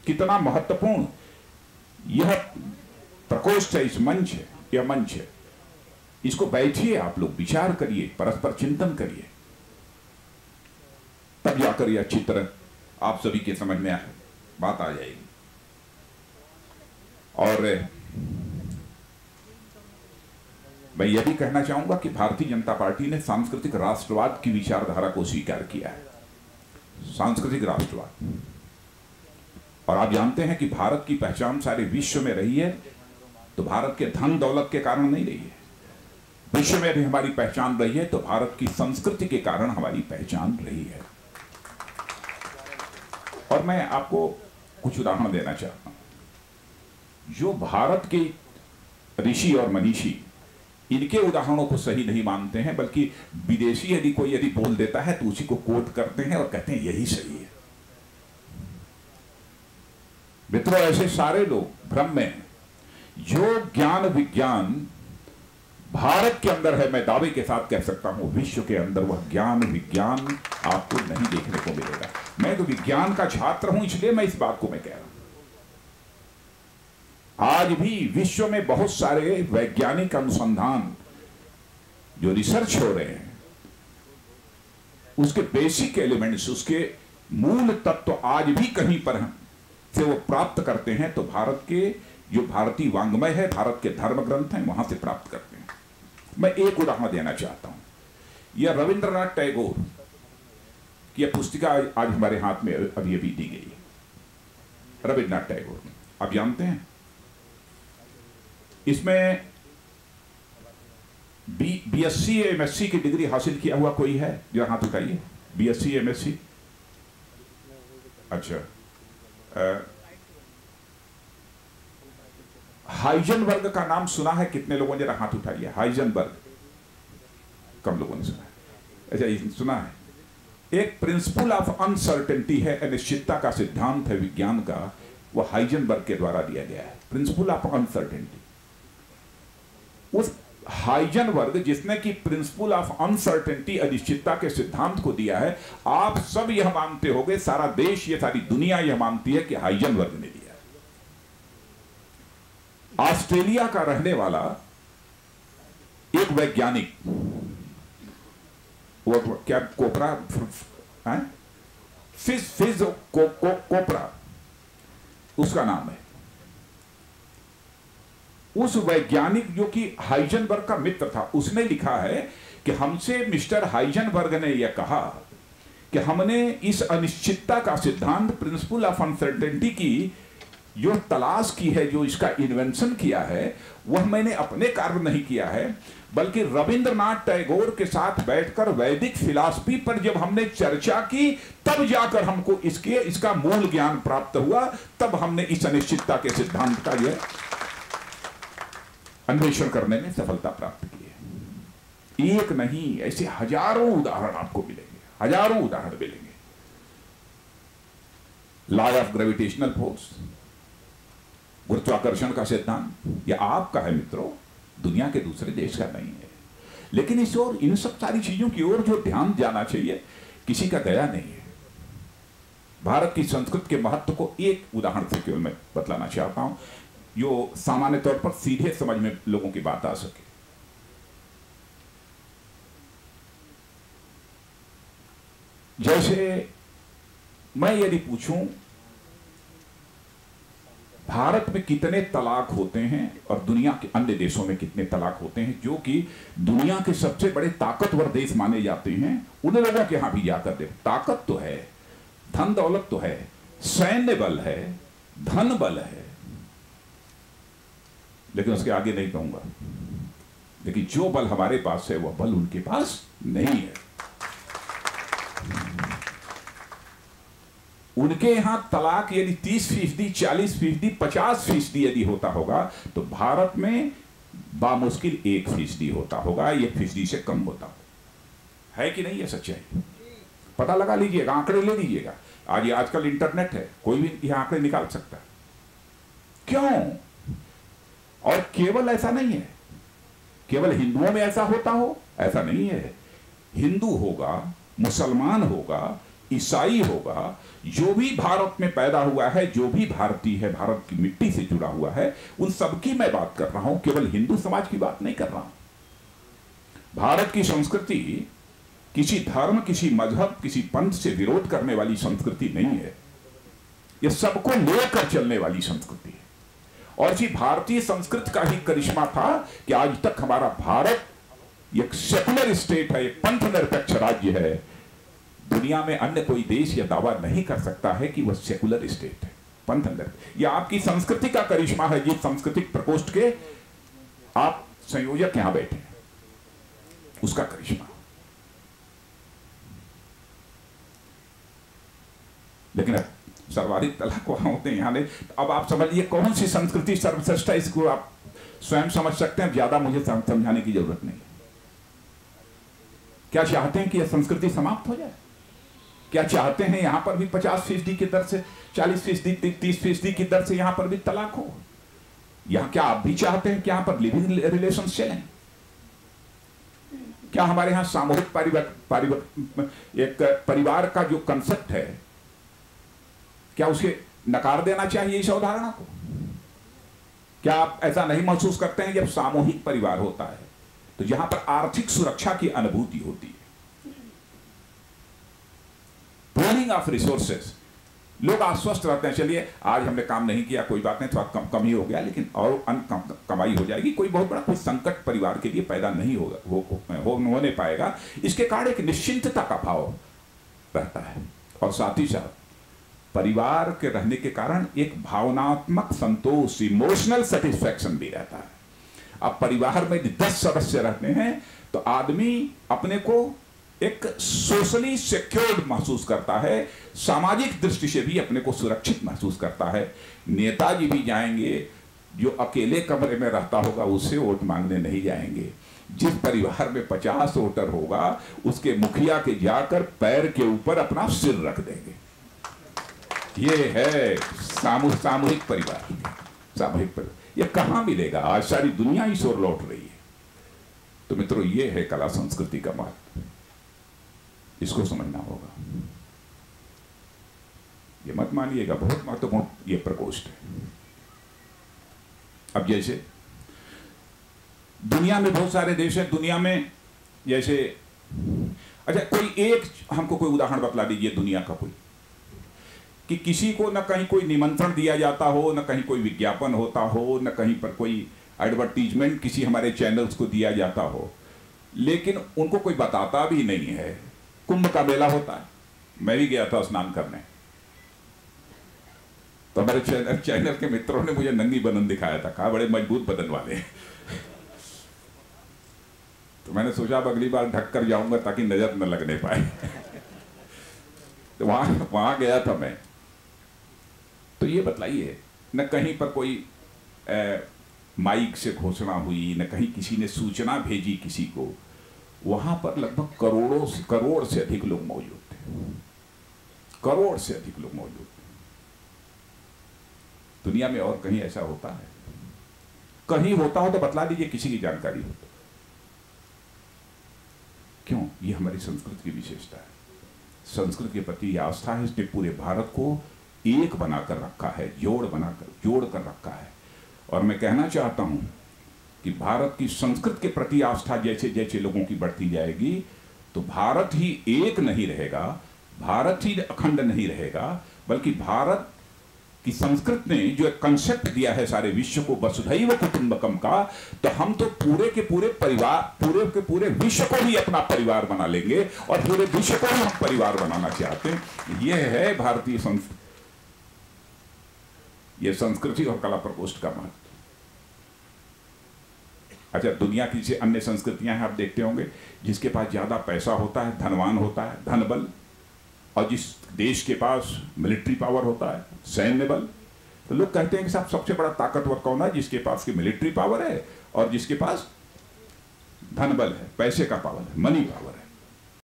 कितना महत्वपूर्ण यह प्रकोष्ठ है, इस मंच है, यह मंच है। इसको बैठिए, आप लोग विचार करिए, परस्पर चिंतन करिए, तब जाकर यह चित्र आप सभी के समझ में बात आ जाएगी। और मैं यह भी कहना चाहूंगा कि भारतीय जनता पार्टी ने सांस्कृतिक राष्ट्रवाद की विचारधारा को स्वीकार किया है, सांस्कृतिक राष्ट्रवाद। और आप जानते हैं कि भारत की पहचान सारे विश्व में रही है, तो भारत के धन दौलत के कारण नहीं रही है। विश्व में भी हमारी पहचान रही है तो भारत की संस्कृति के कारण हमारी पहचान रही है। और मैं आपको कुछ उदाहरण देना चाहता हूं। जो भारत के ऋषि और मनीषी इनके उदाहरणों को सही नहीं मानते हैं, बल्कि विदेशी यदि बोल देता है तो उसी को कोट करते हैं और कहते हैं यही सही है। मित्रों, ऐसे सारे लोग भ्रम में हैं। जो ज्ञान विज्ञान भारत के अंदर है, मैं दावे के साथ कह सकता हूं विश्व के अंदर वह ज्ञान विज्ञान आपको नहीं देखने को मिलेगा। मैं तो विज्ञान का छात्र हूं, इसलिए मैं इस बात को मैं कह रहा हूं। आज भी विश्व में बहुत सारे वैज्ञानिक अनुसंधान जो रिसर्च हो रहे हैं, उसके बेसिक एलिमेंट्स, उसके मूल तत्व आज भी कहीं पर से वो प्राप्त करते हैं तो भारत के जो भारतीय वांग्मय है, भारत के धर्म ग्रंथ हैं, वहां से प्राप्त करते हैं। मैं एक उदाहरण देना चाहता हूं। यह रविंद्रनाथ टैगोर की यह पुस्तिका आज हमारे हाथ में अभी अभी दी गई है। रविंद्रनाथ टैगोर, आप जानते हैं इसमें बीएससी एमएससी की डिग्री हासिल किया हुआ कोई है? जरा हाथ उठाइए। बीएससी एमएससी, अच्छा। हाइजेनबर्ग का नाम सुना है कितने लोगों ने? जरा हाथ उठाइए। हाइजेनबर्ग, कम लोगों ने सुना है। अच्छा, सुना है। एक प्रिंसिपल ऑफ अनसर्टेनिटी है, अनिश्चितता का सिद्धांत है विज्ञान का, वह हाइजेनबर्ग के द्वारा दिया गया है। Principle of uncertainty. उस हाइजेनबर्ग जिसने कि प्रिंसिपल ऑफ अनसर्टेनिटी, अनिश्चितता के सिद्धांत को दिया है, आप सब यह मानते होंगे, सारा देश, ये सारी दुनिया यह मानती है कि हाइजेनबर्ग ने दिया। ऑस्ट्रेलिया का रहने वाला एक वैज्ञानिक, वो क्या कोपरा है, फिज कोपरा उसका नाम है। उस वैज्ञानिक जो कि हाइजेनबर्ग का मित्र था, उसने लिखा है कि हमसे मिस्टर हाइजेनबर्ग ने यह कहा कि हमने इस अनिश्चितता का सिद्धांत, प्रिंसिपल ऑफ अनसर्टेनिटी की जो तलाश की है, जो इसका इन्वेंशन किया है, वह मैंने अपने कारण नहीं किया है, बल्कि रविंद्रनाथ टैगोर के साथ बैठकर वैदिक फिलॉसफी पर जब हमने चर्चा की, तब जाकर हमको इसका मूल ज्ञान प्राप्त हुआ। तब हमने इस अनिश्चितता के सिद्धांत का यह अन्वेषण करने में सफलता प्राप्त की है। एक नहीं, ऐसे हजारों उदाहरण आपको मिलेंगे, हजारों उदाहरण मिलेंगे। लॉ ऑफ ग्रेविटेशनल फोर्स, गुरुत्वाकर्षण का सिद्धांत, यह आपका है मित्रों, दुनिया के दूसरे देश का नहीं है। लेकिन इस ओर, इन सब सारी चीजों की ओर जो ध्यान जाना चाहिए, किसी का दया नहीं है। भारत की संस्कृति के महत्व को एक उदाहरण से केवल मैं बतलाना चाहता हूं, जो सामान्य तौर पर सीधे समझ में लोगों की बात आ सके। जैसे मैं यदि पूछूं भारत में कितने तलाक होते हैं और दुनिया के अन्य देशों में कितने तलाक होते हैं, जो कि दुनिया के सबसे बड़े ताकतवर देश माने जाते हैं, उन लोगों के यहां भी जाकर देखो, ताकत तो है, धन दौलत तो है, सैन्य बल है, धन बल है, लेकिन उसके आगे नहीं कहूंगा। लेकिन जो बल हमारे पास है वह बल उनके पास नहीं है। उनके यहां तलाक यदि 30%, 40%, 50% यदि होता होगा, तो भारत में बामुश्किल 1% होता होगा, 1% से कम होता होगा। है कि नहीं? ये सच्चाई। पता लगा लीजिएगा, आंकड़े ले लीजिएगा। आजकल इंटरनेट है, कोई भी ये आंकड़े निकाल सकता है। क्यों? और केवल ऐसा नहीं है, केवल हिंदुओं में ऐसा होता हो, ऐसा नहीं है। हिंदू होगा, मुसलमान होगा, ईसाई होगा, जो भी भारत में पैदा हुआ है, जो भी भारतीय है, भारत की मिट्टी से जुड़ा हुआ है, उन सबकी मैं बात कर रहा हूं, केवल हिंदू समाज की बात नहीं कर रहा हूं। भारत की संस्कृति किसी धर्म, किसी मजहब, किसी पंथ से विरोध करने वाली संस्कृति नहीं है। यह सबको लेकर चलने वाली संस्कृति है। और इसी भारतीय संस्कृति का ही करिश्मा था कि आज तक हमारा भारत एक सेकुलर स्टेट है, एक पंथ निरपेक्ष राज्य है। दुनिया में अन्य कोई देश यह दावा नहीं कर सकता है कि वह सेकुलर स्टेट है, पंथ निरपेक्ष। यह आपकी संस्कृति का करिश्मा है, जिस सांस्कृतिक प्रकोष्ठ के आप संयोजक यहां बैठे हैं, उसका करिश्मा। लेकिन अब सर्वाधिक तलाक वहां होते हैं, यहां नहीं। अब आप समझिए कौन सी संस्कृति सर्वश्रेष्ठ है, इसको आप स्वयं समझ सकते हैं, ज्यादा मुझे समझाने की जरूरत नहीं। क्या चाहते हैं कि यह संस्कृति समाप्त हो जाए? क्या चाहते हैं यहां पर भी 50% की दर से, 40%, 30% की दर से यहां पर भी तलाक हो? यहां क्या आप भी चाहते हैं कि यहां पर लिविंग रिलेशन चलें? क्या हमारे यहां सामूहिक एक परिवार का जो कंसेप्ट है, क्या उसे नकार देना चाहिए इस अवधारणा को? क्या आप ऐसा नहीं महसूस करते हैं जब सामूहिक परिवार होता है तो जहां पर आर्थिक सुरक्षा की अनुभूति होती है, पूलिंग ऑफ रिसोर्सेस, लोग आश्वस्त रहते हैं, चलिए आज हमने काम नहीं किया, कोई बात नहीं, थोड़ा कम ही हो गया, लेकिन और कमाई हो जाएगी, कोई बहुत बड़ा कोई संकट परिवार के लिए पैदा नहीं होगा, होने पाएगा। इसके कारण एक निश्चिंतता का भाव रहता है और साथ ही साथ परिवार के रहने के कारण एक भावनात्मक संतोष, इमोशनल सेटिस्फैक्शन भी रहता है। अब परिवार में 10 सदस्य रहते हैं तो आदमी अपने को एक सोशली सिक्योर्ड महसूस करता है, सामाजिक दृष्टि से भी अपने को सुरक्षित महसूस करता है। नेताजी भी जाएंगे, जो अकेले कमरे में रहता होगा उससे वोट मांगने नहीं जाएंगे। जिस परिवार में 50 वोटर होगा उसके मुखिया के जाकर पैर के ऊपर अपना सिर रख देंगे। ये है सामूहिक परिवार। सामूहिक परिवार ये कहां मिलेगा? आज सारी दुनिया इस ओर लौट रही है। तो मित्रों, ये है कला संस्कृति का महत्व, इसको समझना होगा। ये मत मानिएगा, बहुत महत्वपूर्ण ये प्रकोष्ठ है। अब जैसे दुनिया में बहुत सारे देश हैं, दुनिया में जैसे, अच्छा कोई एक हमको कोई उदाहरण बतला दीजिए दुनिया का कोई, कि किसी को न कहीं कोई निमंत्रण दिया जाता हो, न कहीं कोई विज्ञापन होता हो, न कहीं पर कोई एडवर्टीजमेंट किसी हमारे चैनल्स को दिया जाता हो, लेकिन उनको कोई बताता भी नहीं है। कुंभ का मेला होता है, मैं भी गया था स्नान करने, तो हमारे चैनल के मित्रों ने मुझे नंगी बदन दिखाया था, कहा बड़े मजबूत बदन वाले। तो मैंने सोचा अब अगली बार ढक कर जाऊंगा ताकि नजर न लगने पाए। तो वहां गया था मैं। तो ये बतलाइए, न कहीं पर कोई माइक से घोषणा हुई, न कहीं किसी ने सूचना भेजी किसी को, वहां पर लगभग करोड़ से अधिक लोग मौजूद थे। करोड़ से अधिक लोग मौजूद थे। दुनिया में और कहीं ऐसा होता है? कहीं होता हो तो बतला दीजिए, किसी की जानकारी हो तो। क्यों? ये हमारी संस्कृति की विशेषता है। संस्कृति के प्रति आस्था है, इसने पूरे भारत को एक बनाकर रखा है, जोड़ कर रखा है। और मैं कहना चाहता हूं कि भारत की संस्कृति के प्रति आस्था जैसे जैसे लोगों की बढ़ती जाएगी तो भारत ही एक नहीं रहेगा, भारत ही अखंड नहीं रहेगा, बल्कि भारत की संस्कृति ने जो एक कंसेप्ट दिया है सारे विश्व को, वसुधैव कुटुंबकम का, तो हम तो पूरे के पूरे परिवार, पूरे के पूरे विश्व को ही अपना परिवार बना लेंगे और पूरे विश्व को ही हम परिवार बनाना चाहते हैं। यह है भारतीय संस्कृति, यह संस्कृति और कला प्रकोष्ठ का महत्व। अच्छा, दुनिया की अन्य संस्कृतियां हैं, आप देखते होंगे, जिसके पास ज्यादा पैसा होता है, धनवान होता है, धन बल, और जिस देश के पास मिलिट्री पावर होता है, सैन्य बल, तो लोग कहते हैं कि साहब सबसे बड़ा ताकतवर कौन है? जिसके पास की मिलिट्री पावर है और जिसके पास धन बल है, पैसे का पावर है, मनी पावर है।